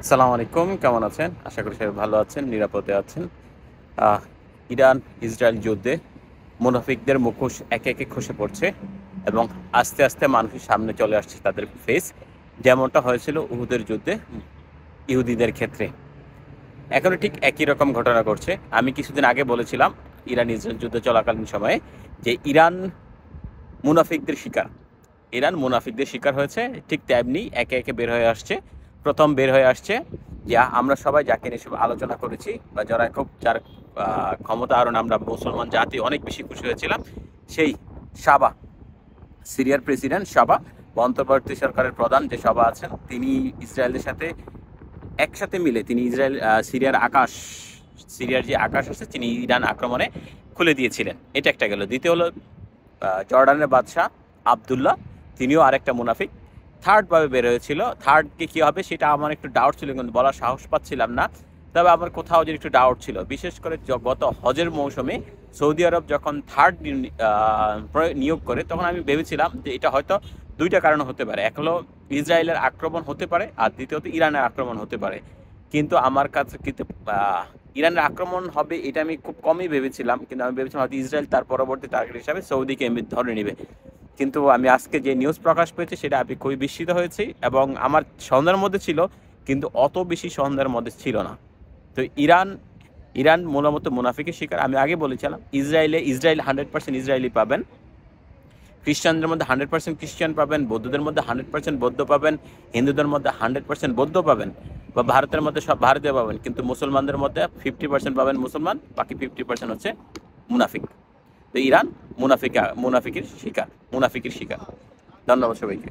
আসসালামু আলাইকুম, কেমন আছেন? আশা করি সবাই ভালো আছেন, নিরাপদে আছেন। আহ, ইরান ইসরায়েল যুদ্ধে মুনাফিকদের মুখোশ একে একে খসে পড়ছে এবং আস্তে আস্তে মানুষের সামনে চলে আসছে তাদের ফেস, যেমনটা হয়েছিল উহুদের যুদ্ধে ইহুদিদের ক্ষেত্রে। এখনো ঠিক একই রকম ঘটনা ঘটছে। আমি কিছুদিন আগে বলেছিলাম ইরান ইসরায়েল যুদ্ধ চলাকালীন সময়ে যে মুনাফিকদের শিকার ইরান মুনাফিকদের শিকার হয়েছে। ঠিক তেমনি একে একে বের হয়ে আসছে। প্রথম বের হয়ে আসছে যে আমরা সবাই যাকে নিয়ে সব আলোচনা করেছি বা যার ক্ষমতা আরণ আমরা মুসলমান জাতি অনেক বেশি খুশি হয়েছিলাম, সেই সাবা, সিরিয়ার প্রেসিডেন্ট সাবা বা অন্তর্বর্তী সরকারের প্রধান যে সাবা আছেন, তিনি ইসরায়েলের সাথে একসাথে মিলে তিনি সিরিয়ার যে আকাশ আছে তিনি ইরান আক্রমণে খুলে দিয়েছিলেন। এটা একটা গেল। দ্বিতীয় হলো জর্ডানের বাদশাহ আবদুল্লাহ, তিনিও আরেকটা মুনাফিক থার্ডভাবে বের হয়েছিল। থার্ডকে কী হবে সেটা আমার একটু ডাউট ছিল, কিন্তু বলার সাহস পাচ্ছিলাম না। তবে আমার কোথাও যে একটু ডাউট ছিল, বিশেষ করে গত হজের মৌসুমে সৌদি আরব যখন থার্ড নিয়োগ করে, তখন আমি ভেবেছিলাম যে এটা হয়তো দুইটা কারণ হতে পারে। এক হলো ইসরায়েলের আক্রমণ হতে পারে, আর দ্বিতীয়ত ইরানের আক্রমণ হতে পারে। কিন্তু আমার কাছে কিন্তু ইরানের আক্রমণ হবে এটা আমি খুব কমই ভেবেছিলাম, কিন্তু আমি ভেবেছিলাম হয়তো ইসরায়েল তার পরবর্তী টার্গেট হিসাবে সৌদিকে এমনি ধরে নেবে। কিন্তু আমি আজকে যে নিউজ প্রকাশ পেয়েছি সেটা আমি খুবই বিস্মিত হয়েছি, এবং আমার সন্দেহের মধ্যে ছিল, কিন্তু অত বেশি সন্দেহের মধ্যে ছিল না। তো ইরান ইরান মূলত মুনাফিকের শিকার। আমি আগে বলেছিলাম ইসরায়েল 100% ইসরায়েলি পাবেন, খ্রিস্টানদের মধ্যে 100% খ্রিস্টান পাবেন, বৌদ্ধদের মধ্যে 100% বৌদ্ধ পাবেন, হিন্দুদের মধ্যে 100% বৌদ্ধ পাবেন, বা ভারতের মধ্যে সব ভারতীয় পাবেন। কিন্তু মুসলমানদের মধ্যে 50% পাবেন মুসলমান, বাকি 50% হচ্ছে মুনাফিক। তো ইরান মুনাফিকের শিকার। ধন্যবাদ সবাইকে।